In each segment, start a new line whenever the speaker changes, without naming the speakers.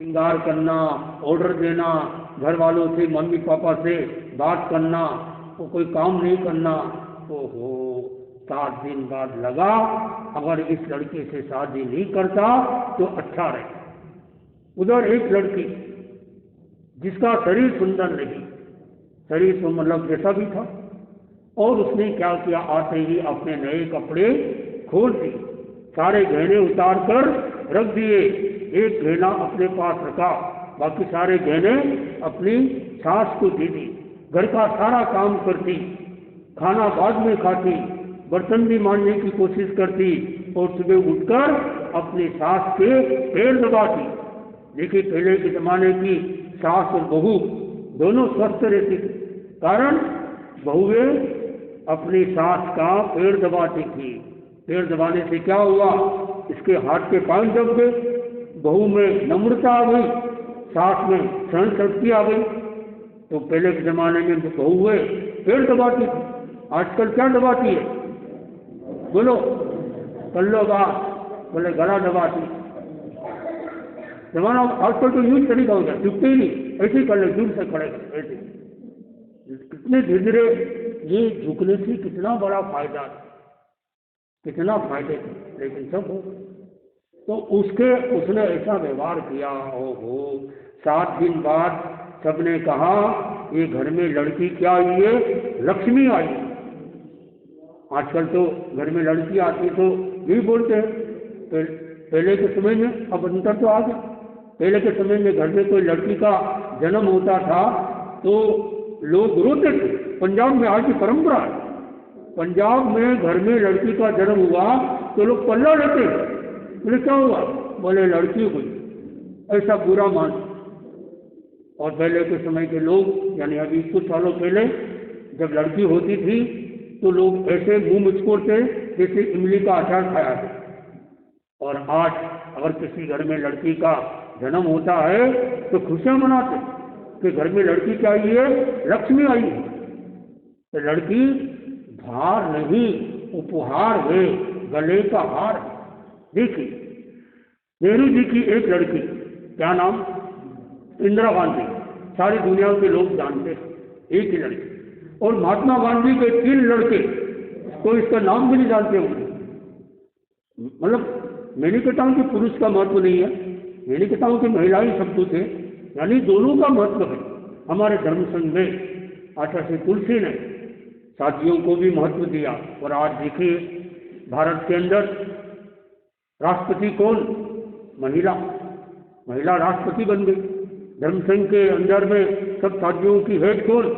श्रृंगार करना, ऑर्डर देना, घर वालों से मम्मी पापा से बात करना, वो कोई काम नहीं करना। ओहो, 7 दिन बाद लगा अगर इस लड़के से शादी नहीं करता तो अच्छा रहे। उधर एक लड़की जिसका शरीर सुंदर नहीं, शरीर तो मतलब जैसा भी था, और उसने क्या किया, आते ही अपने नए कपड़े खोल दिए, सारे गहने उतार कर रख दिए, एक गहना अपने पास रखा, बाकी सारे गहने अपनी सास को दे दी, घर का सारा काम करती, खाना बाद में खाती, बर्तन भी मांजने की कोशिश करती, और सुबह उठकर अपनी सास के पैर दबाती। देखिए, पहले के जमाने की सास और बहू दोनों स्वस्थ रहती थी, कारण बहुएं अपनी सास का पैर दबाती थी। पैर दबाने से क्या हुआ, इसके हाथ के पांव दब गए, बहू में नम्रता आ गई, सास में सहन शक्ति आ गई। तो पहले के जमाने में जो बहुएं पैर दबाती थी, आजकल क्या दबाती है, बोलो, कर लो बात, बोले गला दबाती। जमाना आजकल तो यूज तरीका हो गया, झुकते ही नहीं, ऐसे ही कर ले, दूर से खड़े ऐसे। कितने धीरे धीरे ये झुकने से कितना बड़ा फायदा, कितना फायदे थे, लेकिन सब हो। तो उसने ऐसा व्यवहार किया। ओहो, 7 दिन बाद सबने कहा ये घर में लड़की क्या आई है, लक्ष्मी आई। आजकल तो घर में लड़की आती तो यही बोलते हैं, पहले के समय में अब अंतर तो आ गया। पहले के समय में घर में कोई लड़की का जन्म होता था तो लोग रोते थे। पंजाब में आज की परंपरा है, पंजाब में घर में लड़की का जन्म हुआ तो लोग पल्ला लेते हैं, बोले क्या हुआ, बोले लड़की हुई, ऐसा बुरा मान। और पहले के समय के लोग, यानी अभी कुछ सालों पहले जब लड़की होती थी तो लोग ऐसे मुंह मुचकोड़ते जैसे इमली का अचार खाया था। और आज अगर किसी घर में लड़की का जन्म होता है तो खुशियां मनाते कि घर में लड़की क्या आई है, लक्ष्मी आई है। तो लड़की भार नहीं, उपहार है, गले का हार। देखिए, नेहरू जी की एक लड़की, क्या नाम, इंदिरा गांधी, सारी दुनिया के लोग जानते हैं, एक ही लड़की। और महात्मा गांधी के 3 लड़के, तो इसका नाम भी नहीं जानते होंगे। मतलब मैं नहीं कहता हूं कि पुरुष का महत्व नहीं है, मैं नहीं कहता हूं कि महिलाएं सब कुछ है, यानी दोनों का महत्व है। हमारे धर्म संघ में आचार्य तुलसी ने शादियों को भी महत्व दिया। और आज देखिए, भारत के अंदर राष्ट्रपति कौन, महिला, महिला राष्ट्रपति बन गई। धर्म संघ के अंदर में सब शादियों की हेड कौन,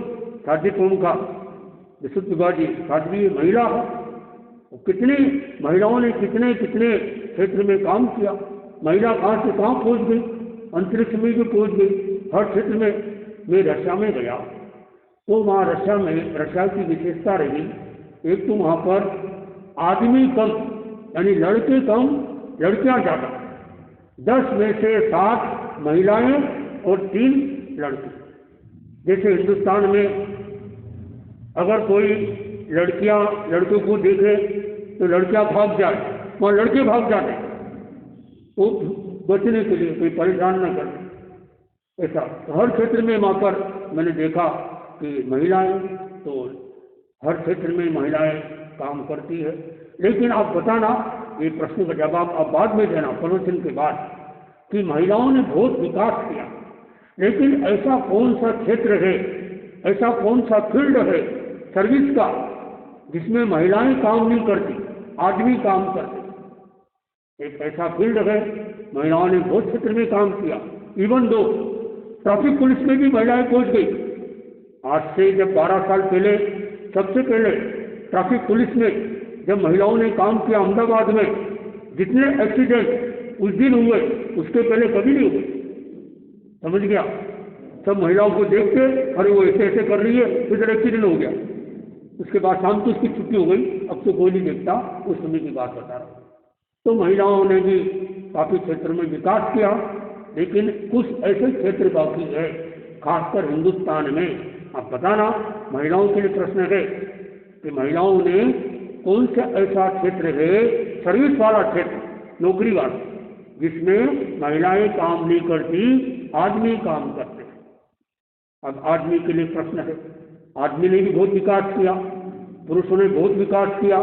शादी कौन का, विशुद्ध विभाजी साध्वी महिला है। कितनी महिलाओं ने कितने कितने क्षेत्र में काम किया, महिला कहाँ से कहाँ पहुँच गई, अंतरिक्ष में भी पहुँच गई, हर क्षेत्र में। मैं रशिया में गया तो वहाँ रशिया में, रशिया की विशेषता रही, एक तो वहाँ पर आदमी कम, यानी लड़के कम, लड़कियाँ ज़्यादा, 10 में से 7 महिलाएं और 3 लड़के। जैसे हिंदुस्तान में अगर कोई लड़कों को देखे तो लड़कियां भाग जाए, वहाँ लड़के भाग जाते, तो बचने के लिए, कोई परेशान न करे, ऐसा। तो हर क्षेत्र में वहाँ पर मैंने देखा कि महिलाएं, तो हर क्षेत्र में महिलाएं काम करती है। लेकिन आप बताना, ये प्रश्न का जवाब आप बाद में देना, प्रवचन के बाद, कि महिलाओं ने बहुत विकास किया, लेकिन ऐसा कौन सा क्षेत्र है, ऐसा कौन सा फील्ड है सर्विस का जिसमें महिलाएं काम नहीं करती, आदमी काम करते। एक ऐसा फील्ड है, महिलाओं ने बहुत क्षेत्र में काम किया। इवन दो ट्रैफिक पुलिस में भी महिलाएं पहुंच गई। आज से जब 12 साल पहले, सबसे पहले ट्रैफिक पुलिस में जब महिलाओं ने काम किया अहमदाबाद में, जितने एक्सीडेंट उस दिन हुए उसके पहले कभी नहीं हुए। समझ गया, सब महिलाओं को देख के, अरे वो ऐसे ऐसे कर रही है, इधर एक्सीडेंट हो गया, उसके बाद शाम को उसकी छुट्टी हो गई, अब तो कोई नहीं देखता, उस समय की बात बता रहा हूँ। तो महिलाओं ने भी काफ़ी क्षेत्र में विकास किया, लेकिन कुछ ऐसे क्षेत्र बाकी है, खासकर हिंदुस्तान में। आप बताना, महिलाओं के लिए प्रश्न है कि महिलाओं ने कौन सा ऐसा क्षेत्र है, सर्विस वाला क्षेत्र, नौकरी वाला, जिसमें महिलाएं काम नहीं करती, आदमी काम करते हैं। अब आदमी के लिए प्रश्न है, आदमी ने भी बहुत विकास किया, पुरुषों ने बहुत विकास किया,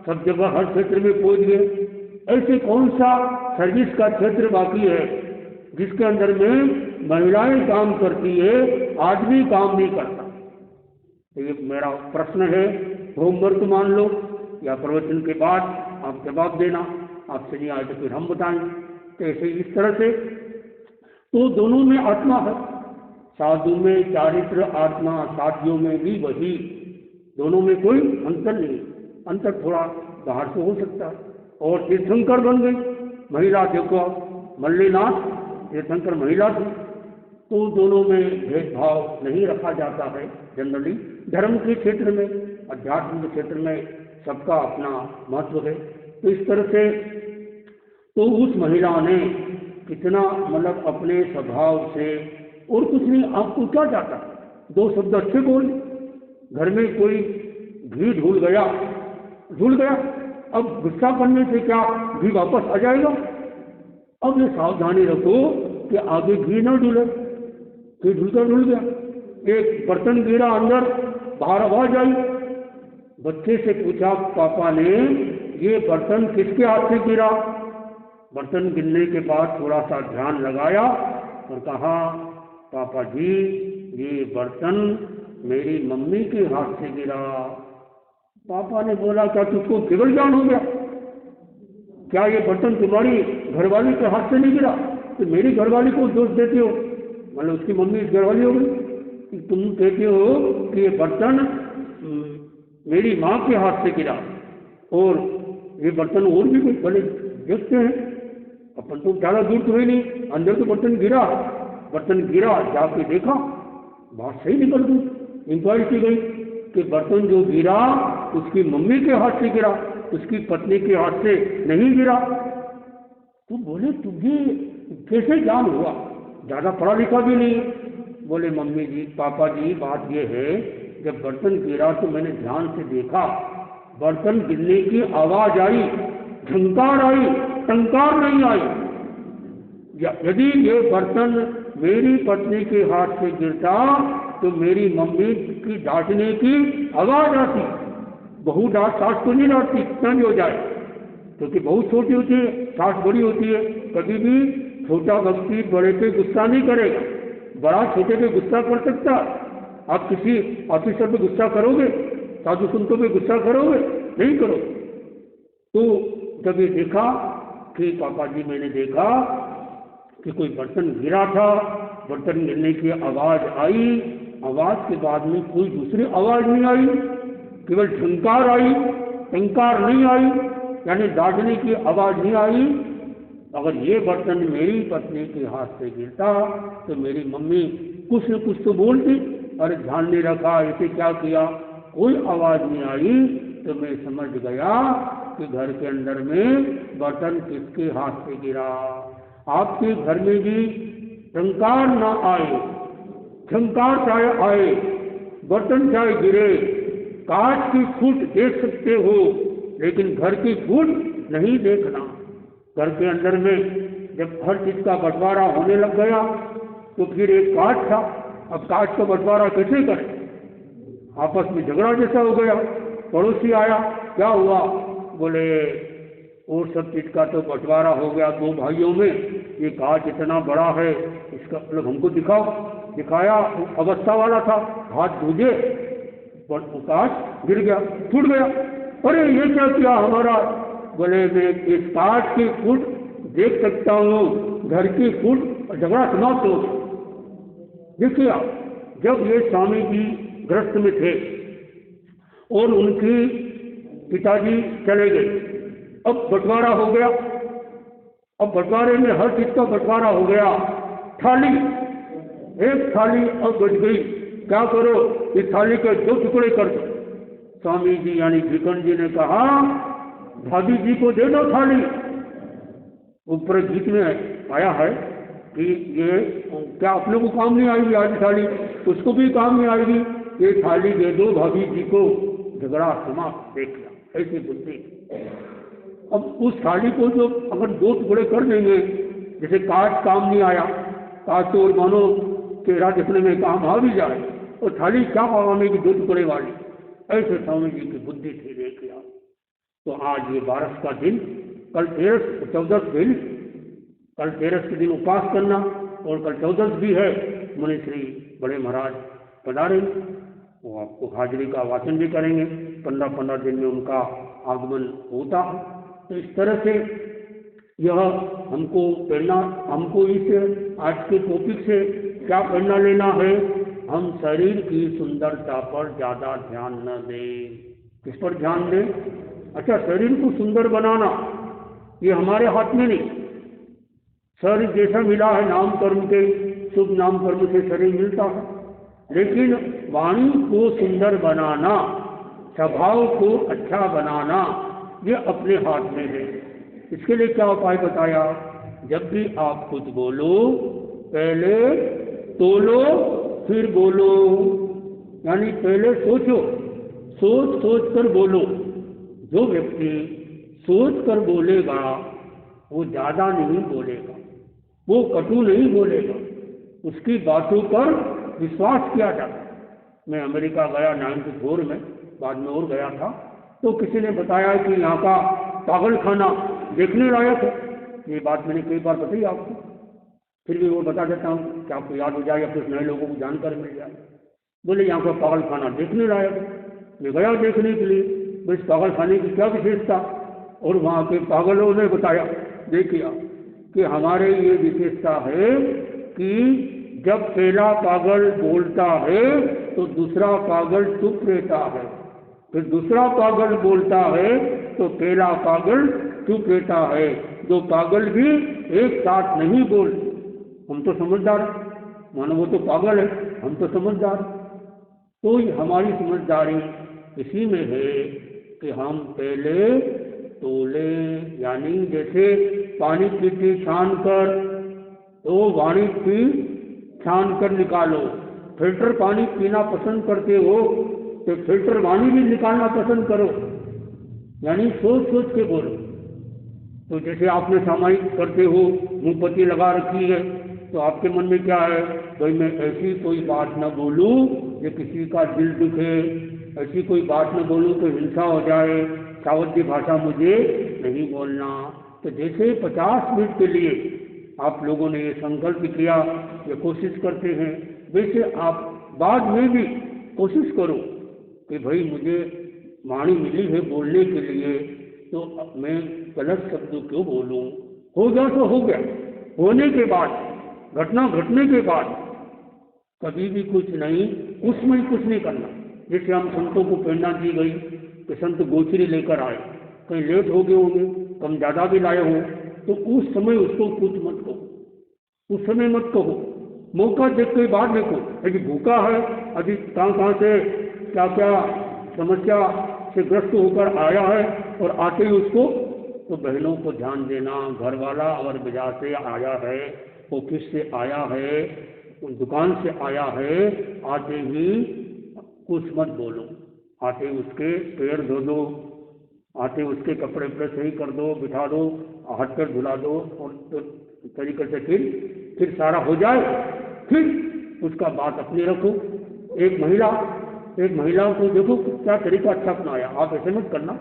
सब जगह हर क्षेत्र में पहुंच गए। ऐसे कौन सा सर्विस का क्षेत्र बाकी है जिसके अंदर में महिलाएं काम करती है, आदमी काम नहीं करता? ये मेरा प्रश्न है, होमवर्क मान लो या प्रवचन के बाद आप जवाब देना, आपसे नहीं आए तो फिर हम बताएंगे। तो ऐसे इस तरह से तो दोनों में आत्मा है, साधु में चारित्र आत्मा, साधियों में भी वही, दोनों में कोई अंतर नहीं। अंतर थोड़ा बाहर से हो सकता है। और तीर्थंकर बन गई महिला, देखो मल्लीनाथ तीर्थंकर महिला थी, तो दोनों में भेदभाव नहीं रखा जाता है। जनरली धर्म के क्षेत्र में, अध्यात्म के क्षेत्र में सबका अपना महत्व है। तो इस तरह से तो उस महिला ने कितना मतलब अपने स्वभाव से, और कुछ नहीं, आपको क्या चाहता, दो शब्द अच्छे बोल, घर में कोई घी ढूल गया, अब गुस्सा करने से क्या घी वापस आ जाएगा? अब ये सावधानी रखो कि आगे घी न ढूले, घी ढूल गया, एक बर्तन गिरा अंदर, बाहर आवाज आई, बच्चे से पूछा पापा ने ये बर्तन किसके हाथ से गिरा? बर्तन गिरने के बाद थोड़ा सा ध्यान लगाया और कहा पापा जी ये बर्तन मेरी मम्मी के हाथ से गिरा। पापा ने बोला क्या तुझको केवल ज्ञान हो गया? क्या ये बर्तन तुम्हारी घरवाली के हाथ से नहीं गिरा? तो मेरी घरवाली को दोष देते हो, मतलब उसकी मम्मी घरवाली हो गई। तुम कहते हो कि ये बर्तन मेरी माँ के हाथ से गिरा, और ये बर्तन और भी कुछ बड़े देखते हैं, अपन तो ज़्यादा दूर तो ही नहीं, अंदर तो बर्तन गिरा, जाके देखा बात सही निकल गई। इंक्वायरी की गई कि बर्तन जो गिरा उसकी मम्मी के हाथ से गिरा, उसकी पत्नी के हाथ से नहीं गिरा। तो बोले तुझे कैसे ज्ञान हुआ? ज़्यादा पढ़ा लिखा भी नहीं। बोले मम्मी जी पापा जी बात ये है, जब बर्तन गिरा तो मैंने ध्यान से देखा, बर्तन गिरने की आवाज आई, झंकार आई, टंकार नहीं आई। यदि ये बर्तन मेरी पत्नी के हाथ से गिरता तो मेरी मम्मी की डांटने की आवाज आती। बहू डांट सास को नहीं डांटती, नहीं हो जाए, क्योंकि बहू छोटी होती है, सास बड़ी होती है। कभी भी छोटा व्यक्ति बड़े पे गुस्सा नहीं करेगा, बड़ा छोटे पे गुस्सा कर सकता। आप किसी ऑफिसर पे गुस्सा करोगे, साधु संतों पे गुस्सा करोगे? नहीं करो। तो जब ये देखा कि पापा जी मैंने देखा कि कोई बर्तन गिरा था, बर्तन गिरने की आवाज आई, आवाज के बाद में कोई दूसरी आवाज नहीं आई, केवल झंकार आई, टंकार नहीं आई, यानी डांटने की आवाज नहीं आई। अगर ये बर्तन मेरी पत्नी के हाथ से गिरता तो मेरी मम्मी कुछ न कुछ तो बोलती, अरे ध्यान नहीं रखा, ऐसे क्या किया, कोई आवाज नहीं आई। तो मैं समझ गया कि घर के अंदर में बर्तन किसके हाथ से गिरा। आपके घर में भी टंकार ना आए, झंकार चाहे आए, बर्तन चाहे गिरे, कांच की फूट देख सकते हो लेकिन घर की फूट नहीं देखना। घर के अंदर में जब हर चीज का बंटवारा होने लग गया तो फिर एक कांच था, अब कांच का बंटवारा कैसे करें? आपस में झगड़ा जैसा हो गया। पड़ोसी आया, क्या हुआ? बोले और सब चीज का तो बंटवारा हो गया दो भाइयों में, ये कांच इतना बड़ा है, इसका मतलब हमको दिखाओ। दिखाया, अवस्था वाला था, हाथ धोजे, कांच गिर गया, टूट गया। अरे ये क्या किया हमारा? बोले मैं इस कांच की फूट देख सकता हूँ, घर की फूट झगड़ा समाप्त हो। देखिए जब ये स्वामी जी ग्रस्त में थे और उनकी पिताजी चले गए, अब बंटवारा हो गया। अब बंटवारे में हर चीज का बंटवारा हो गया। थाली, एक थाली अब बच गई, क्या करो? इस थाली के दो टुकड़े कर दो। स्वामी जी यानी भिकन जी ने कहा भाभी जी को दे दो थाली। ऊपर गीत में आया है कि ये क्या अपने को काम नहीं आएगी आज थाली, उसको भी काम नहीं आएगी, ये थाली दे दो भाभी जी को, झगड़ा समाप्त। देख ऐसी बुद्धि। अब उस थाली को जो अगर दो टुकड़े कर देंगे जैसे कांच काम नहीं आया, कांच तो और मानो चेहरा देखने में काम आ भी जाए और थाली क्या पकाने की 2 टुकड़े वाली, ऐसे स्वामी जी की बुद्धि थी। देखिए आप, तो आज ये 12 का दिन, कल 13 14 दिन, कल 13 के दिन उपवास करना और कल 14 भी है। मुनि श्री बड़े महाराज पधारे, वो आपको हाजिरी का वाचन भी करेंगे। 15-15 दिन में उनका आगमन होता। तो इस तरह से यह हमको प्रेरणा, हमको इस आज के टॉपिक से क्या प्रेरणा लेना है, हम शरीर की सुंदरता पर ज़्यादा ध्यान न दें। किस पर ध्यान दें? अच्छा, शरीर को सुंदर बनाना ये हमारे हाथ में नहीं। शरीर जैसा मिला है नाम कर्म के, शुभ नाम कर्म से शरीर मिलता है, लेकिन वाणी को सुंदर बनाना, स्वभाव को अच्छा बनाना, ये अपने हाथ में है। इसके लिए क्या उपाय बताया? जब भी आप कुछ बोलो पहले तोलो फिर बोलो, यानी पहले सोचो, सोच सोच कर बोलो। जो व्यक्ति सोच कर बोलेगा वो ज़्यादा नहीं बोलेगा, वो कटु नहीं बोलेगा, उसकी बातों पर विश्वास किया जाता। मैं अमेरिका गया 94 में, बाद में और गया था, तो किसी ने बताया कि यहाँ का पागल खाना देखने लायक है। ये बात मैंने कई बार बताई आपको, फिर भी वो बता देता हूँ कि आपको याद हो जाए या कुछ नए लोगों को जानकारी मिल जाए। बोले यहाँ का पागल खाना देखने लायक है। मैं गया देखने के लिए, इस पागल खाने की क्या विशेषता, और वहाँ के पागलों ने बताया, देखिए कि हमारे ये विशेषता है कि जब पहला पागल बोलता है तो दूसरा पागल चुप रहता है, फिर दूसरा पागल बोलता है तो पहला पागल चुप रहता है। दो पागल भी एक साथ नहीं बोलते। हम तो समझदार, मानो वो तो पागल है, हम तो समझदार। तो हमारी समझदारी इसी में है कि हम पहले तोले, यानी जैसे पानी की छान कर, तो वाणी की छान कर निकालो। फिल्टर पानी पीना पसंद करते हो तो फिल्टर वाणी भी निकालना पसंद करो, यानी सोच सोच के बोलो। तो जैसे आपने सामायिक करते हो, मुंह पत्ती लगा रखी है, तो आपके मन में क्या है, भाई मैं ऐसी कोई बात न बोलूं जो किसी का दिल दुखे, ऐसी कोई बात न बोलूं तो हिंसा हो जाए, सावध्य भाषा मुझे नहीं बोलना। तो जैसे 50 मिनट के लिए आप लोगों ने ये संकल्प किया, ये कोशिश करते हैं, वैसे आप बाद में भी कोशिश करो कि भाई मुझे वाणी मिली है बोलने के लिए, तो मैं गलत शब्द क्यों बोलूं। हो गया तो हो गया, होने के बाद, घटना घटने के बाद कभी भी कुछ नहीं, उसमें कुछ नहीं करना। जैसे हम संतों को प्रेरणा दी गई कि संत गोचरी लेकर आए, कहीं लेट हो गए होंगे, कम ज़्यादा भी लाए हो, तो उस समय उसको कुछ मत कहो, उस समय मत कहो, मौका देख के बाद देखो। अभी भूखा है, अभी कहाँ से क्या क्या समस्या से ग्रस्त होकर आया है, और आते ही उसको, तो बहनों को ध्यान देना, घर वाला अगर बाजार से आया है, ऑफिस से आया है, दुकान से आया है, आते ही कुछ मत बोलो, आते उसके पैर धो दो, आते उसके कपड़े वपड़े सही कर दो, बिठा दो, हाथ पैर धुला दो, और तो तरीके से फिर सारा हो जाए, फिर उसका बात अपनी रखो। एक महिला को देखो क्या तरीका अच्छा अपनाया, आप ऐसे मत करना।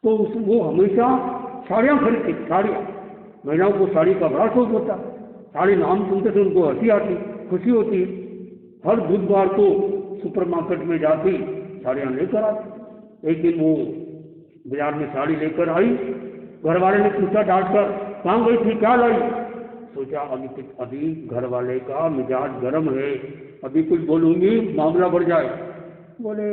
तो वो हमेशा साड़ियाँ खरीदती, साड़ियाँ, महिलाओं को साड़ी का बड़ा शौक होता, साड़ी नाम सुनते थे उनको हंसी आती, खुशी होती। हर बुधवार को सुपरमार्केट में जाती, साड़ियाँ लेकर आती। एक दिन वो बाजार में साड़ी लेकर आई, घर वाले ने पूछा डांट कर, कहाँ गई थी, क्या लाई? सोचा अभी घर वाले का मिजाज गर्म है, अभी कुछ बोलूँगी मामला बढ़ जाए। बोले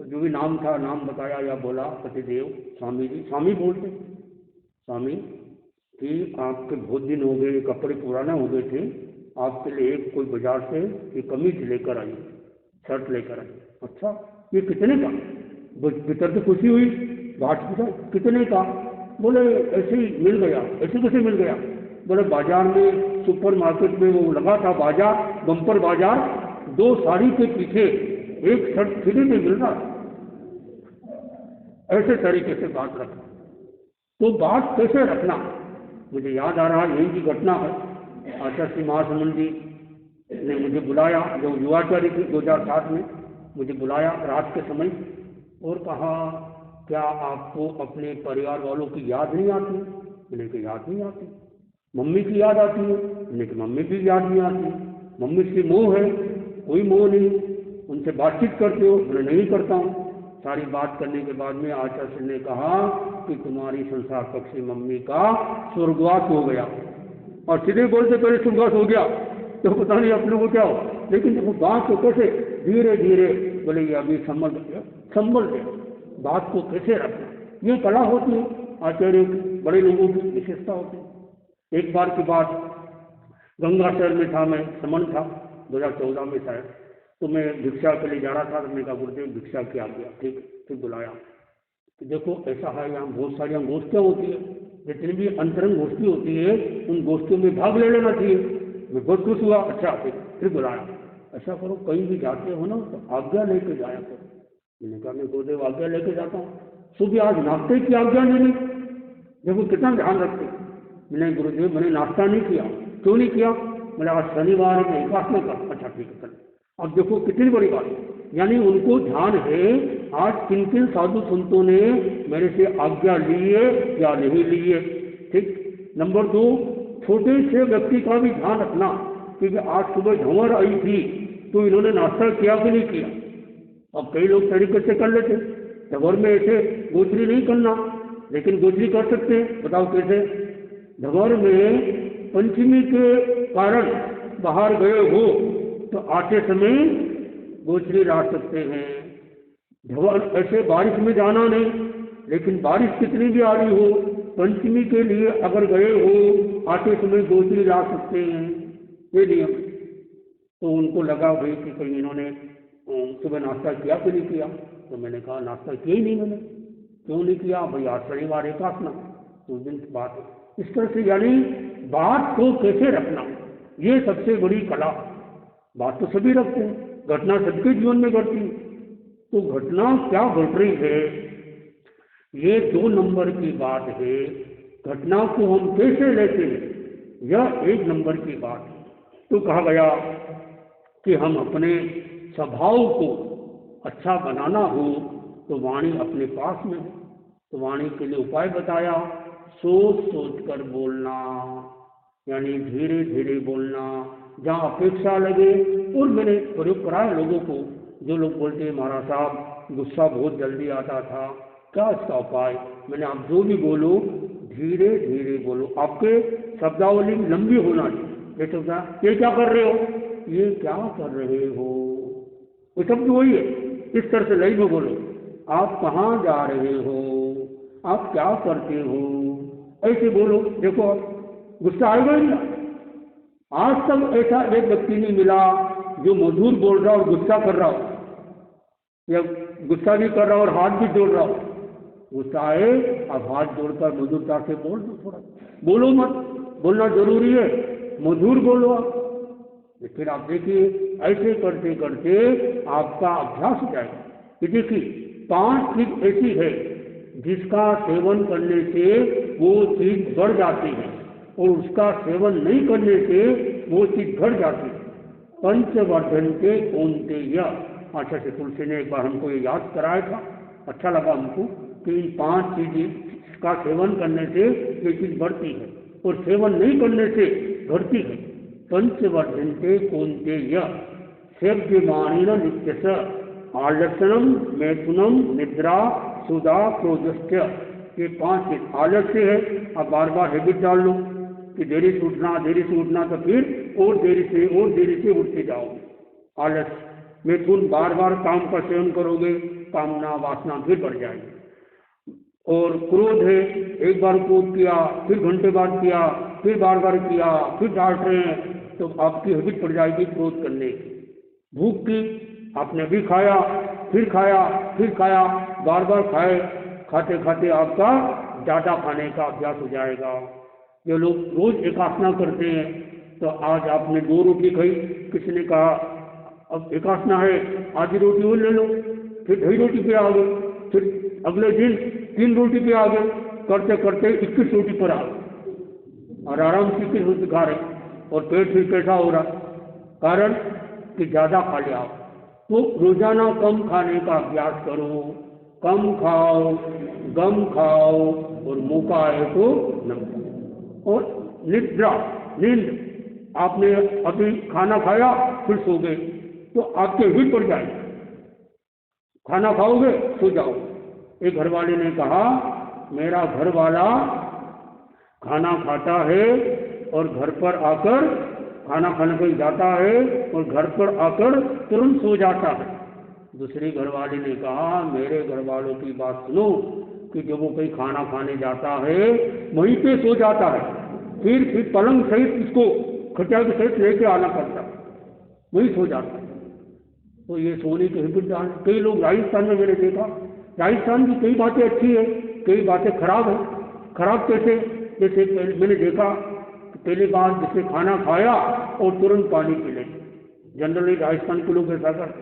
जो भी नाम था, नाम बताया या बोला, पतिदेव स्वामी जी, स्वामी बोलते, स्वामी कि आपके बहुत दिन हो गए, कपड़े पुराने हो गए थे, आपके लिए एक कोई बाजार से एक कमीज लेकर आई, शर्ट लेकर आई। अच्छा, ये कितने का? भीतर से खुशी हुई, बात पूछा कितने का? बोले ऐसे ही मिल गया। ऐसे कैसे मिल गया? बोले बाजार में, सुपर मार्केट में वो लगा था बाजार, बम्पर बाजार, 2 साड़ी के पीछे एक शर्ट फ्री में मिल रहा। ऐसे तरीके से बात रखना। तो बात कैसे रखना, मुझे याद आ रहा यही की घटना है। आचार्य श्री महासमंद जी ने मुझे बुलाया, जो युवाचार्य थी 2007 में, मुझे बुलाया रात के समय और कहा, क्या आपको अपने परिवार वालों की याद नहीं आती? मैंने कहा याद नहीं आती। मम्मी की याद आती है? मैंने कहा मम्मी की याद नहीं आती। मम्मी से मोह है? कोई मोह नहीं। उनसे बातचीत करते हो? मैं नहीं करता हूँ। सारी बात करने के बाद में आचार्य ने कहा कि तुम्हारी संसार पक्षी मम्मी का स्वर्गवास हो गया। और सीधे बोलते पहले स्वर्गवास हो गया तो पता नहीं अपने को क्या हो, लेकिन देखो बात को कैसे धीरे धीरे बोले ये अभी संभल गया, बात को कैसे रखना, ये कला होती है आचार्यों की, बड़े लोगों की विशेषता होती है। एक बार की बात, गंगा शहर में था, मैं समन था 2014 में शायद, तो मैं भिक्षा के लिए जा रहा था। तो मैंने कहा गुरुदेव भिक्षा किया गया, ठीक फिर बुलाया। तो देखो ऐसा है, यहाँ बहुत सारी गोष्ठियाँ होती है, जितनी भी अंतरंग गोष्ठी होती है उन गोष्ठियों में भाग ले लेना चाहिए। मैं बहुत खुश हुआ। अच्छा फिर बुलाया, ऐसा करो कहीं भी जाते हो ना तो आज्ञा लेके जाया करो। मैंने कहा मैं गुरुदेव आज्ञा लेके जाता हूँ। सुबह आज नाश्ते की आज्ञा नहीं ली, देखो कितना ध्यान रखते। मैंने गुरुदेव मैंने नाश्ता नहीं किया। क्यों नहीं किया? मैंने आज शनिवार में उपासना कर। अच्छा ठीक है चलो। अब देखो कितनी बड़ी बात है, यानी उनको ध्यान है आज किन किन साधु संतों ने मेरे से आज्ञा ली है या नहीं ली है। ठीक। नंबर 2, छोटे से व्यक्ति का भी ध्यान रखना, क्योंकि आज सुबह झंवर आई थी तो इन्होंने नाश्ता किया कि नहीं किया। अब कई लोग तरीके से कर लेते, झंवर में ऐसे गोचरी नहीं करना, लेकिन गोचरी कर सकते हैं। बताओ कैसे? झंवर में पंचमी के कारण बाहर गए हो तो आते समय गोचरी ला सकते हैं। झंवर ऐसे बारिश में जाना नहीं, लेकिन बारिश कितनी भी आ रही हो, पंचमी के लिए अगर गए हो आते समय गोचरी ला सकते हैं, ये नियम। तो उनको लगा भाई कि कहीं इन्होंने सुबह नाश्ता किया कि नहीं किया। तो मैंने कहा नाश्ता किया ही नहीं मैंने। क्यों नहीं किया? भाई आज शनिवार एकादशी, उस दिन की बात है। इस तरह से यानी बात को कैसे रखना, ये सबसे बड़ी कला। बात तो सभी रखते हैं, घटना सबके जीवन में घटती है, तो घटना क्या घट रही है ये 2 नंबर की बात है। घटना को हम कैसे लेते हैं यह 1 नंबर की बात है। तो कहा गया कि हम अपने स्वभाव को अच्छा बनाना हो तो वाणी अपने पास में हो। तो वाणी के लिए उपाय बताया, सोच सोच कर बोलना, यानी धीरे धीरे बोलना, जहाँ अपेक्षा लगे। और मैंने प्रयोग कराया लोगों को, जो लोग बोलते हैं महाराज साहब गुस्सा बहुत जल्दी आता था, क्या इसका उपाय? मैंने आप जो भी बोलो धीरे धीरे बोलो, आपके शब्दावली लंबी होना चाहिए। ये क्या कर रहे हो, ये क्या कर रहे हो, वो शब्द वही है। इस तरह से लाइन में बोलो, आप कहाँ जा रहे हो, आप क्या करते हो, ऐसे बोलो। देखो गुस्सा आएगा ही ना। आज तक ऐसा एक व्यक्ति नहीं मिला जो मधुर बोल रहा और गुस्सा कर रहा हो, या गुस्सा भी कर रहा और हाथ भी जोड़ रहा हो। गुस्सा आए अब हाथ जोड़कर मधुरता से बोल दो, थोड़ा बोलो मत, बोलना जरूरी है, मधुर बोलो आप। फिर आप देखिए ऐसे करते करते आपका अभ्यास हो जाएगा। कि देखिए 5 चीज ऐसी है जिसका सेवन करने से वो चीज बढ़ जाती है और उसका सेवन नहीं करने से वो चीज घट जाती है। पंचवर्धन्ते कौन्तेय, अच्छा से तुलसी ने एक बार हमको ये याद कराया था, अच्छा लगा हमको कि इन 5 चीज का सेवन करने से ये चीज बढ़ती है और सेवन नहीं करने से घटती है। पंचवर्धन्ते कौन्तेय सेव्यमानेन नित्यश आलस्यम मैथुनम निद्रा सुधा क्रोधश्च। ये 5 चीज। आलस्य है, अब बार बार हैबिट डाल लो कि देरी से उठना तो फिर और देरी से उठते जाओ, आलस्य। मैथुन, बार बार काम का सेवन करोगे, कामना वासना फिर बढ़ जाएगी। और क्रोध है, एक बार क्रोध किया, फिर घंटे बाद किया, फिर बार बार किया, फिर डांट रहे हैं, तो आपकी हैबिट पड़ जाएगी क्रोध करने की। भूख की, आपने भी खाया, फिर खाया, बार बार खाए, खाते खाते आपका ज़्यादा खाने का अभ्यास हो जाएगा। जो लोग रोज एकासना करते हैं, तो आज आपने 2 रोटी खाई, किसी ने कहा अब एकासना है आधी रोटी और ले लो, फिर 2 रोटी पे आ गए, फिर अगले दिन 3 रोटी पे आ गए, करते करते 21 रोटी पर आ गए। और आराम से फिर रोटी खा रहे और पेट फिर कैसा हो रहा, कारण कि ज़्यादा खा लिया आप। तो रोजाना कम खाने का अभ्यास करो, कम खाओ, गम खाओ और मौका आए तो न खाओ। और निद्रा, नींद, आपने अभी खाना खाया फिर सो गए तो आपके हिट पड़ जाए, खाना खाओगे सो जाओ। एक घरवाले ने कहा मेरा घर वाला खाना खाता है और घर पर आकर खाना खाने को जाता है और घर पर आकर तुरंत सो जाता है। दूसरे घरवाले ने कहा मेरे घर वालों की बात सुनो कि जब वो कहीं खाना खाने जाता है वहीं पे सो जाता है, फिर पलंग सहित इसको खटिया के सहित लेके आना पड़ता, वहीं सो जाता है। तो ये सोने के हिबिट डाल, कई लोग राजस्थान में मैंने देखा, राजस्थान की कई बातें अच्छी है, कई बातें खराब है। खराब कैसे? जैसे मैंने देखा पहली बार जैसे खाना खाया और तुरंत पानी पी लें, जनरली राजस्थान के लोग ऐसा करते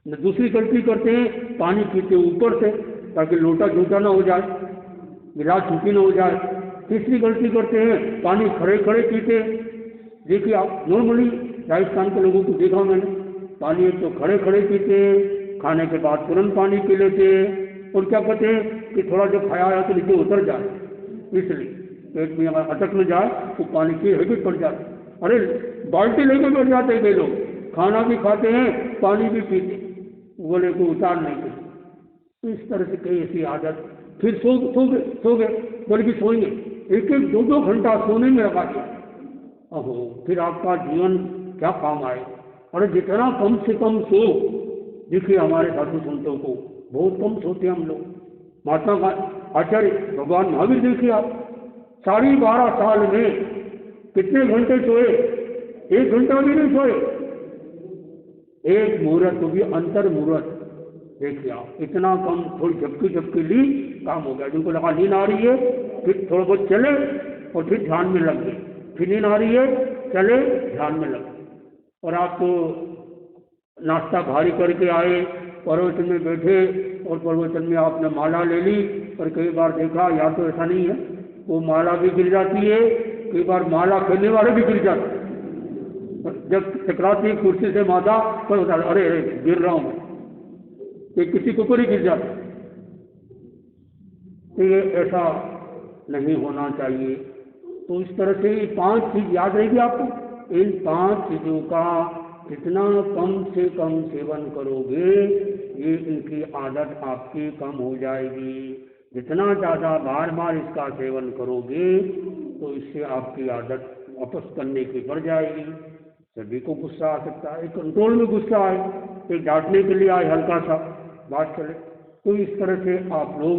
हैं। दूसरी गलती करते हैं पानी पीते ऊपर से ताकि लोटा झूठा ना हो जाए, गिलास झूठी ना हो जाए। तीसरी गलती करते हैं पानी खड़े खड़े पीते हैं। देखिए आप नॉर्मली राजस्थान के लोगों को देखा मैंने, पानी एक तो खड़े खड़े पीते हैं, खाने के बाद तुरंत पानी पी लेते हैं और क्या कहते हैं कि थोड़ा जो खाया है तो नीचे उतर जाए, इसलिए पेट में अगर अटक न जाए तो पानी की हैबिट पड़ जाती। अरे बाल्टी लेके बैठ जाते हैं कई लोग, खाना भी खाते हैं पानी भी पीते, बोले को उतार नहीं करते। इस तरह से कई ऐसी आदत, फिर सो गए बोले कि सोएंगे, एक एक दो दो घंटा सोने में लगा दिया। अहो फिर आपका जीवन क्या काम आए। अरे जितना कम से कम सो, देखिए हमारे साधु संतों को बहुत कम सोते हम लोग। महात्मा आचार्य भगवान महावीर देखिए आप 12.5 साल में कितने घंटे सोए, 1 घंटा भी नहीं सोए। एक मुहूर्त को भी अंतर मुहूर्त, देखिए आप इतना कम, थोड़ी झपकी ली काम हो गया। जिनको लगा नींद आ रही है फिर थोड़ा बहुत चले और फिर ध्यान में लग गए, फिर नींद आ रही है चले ध्यान में लग गए। और आप तो नाश्ता भारी करके आए, प्रवचन में बैठे और प्रवचन में आपने माला ले ली, और कई बार देखा या तो ऐसा नहीं है वो माला भी गिर जाती है, कई बार माला खेलने वाले भी गिर जाते हैं। जब टकराती है कुर्सी से माता पर होता है अरे अरे गिर रहा हूँ, ये किसी को ही गिर जाता। तो ये ऐसा नहीं होना चाहिए। तो इस तरह से 5 चीज याद रहेगी आपको। इन 5 चीजों का जितना कम से कम सेवन करोगे ये इनकी आदत आपकी कम हो जाएगी। जितना ज़्यादा बार बार इसका सेवन करोगे तो इससे आपकी आदत वापस करने की बढ़ जाएगी। सभी को गुस्सा आ सकता है, कंट्रोल में गुस्सा आए, एक डांटने के लिए आए हल्का सा बात चले। तो इस तरह से आप लोग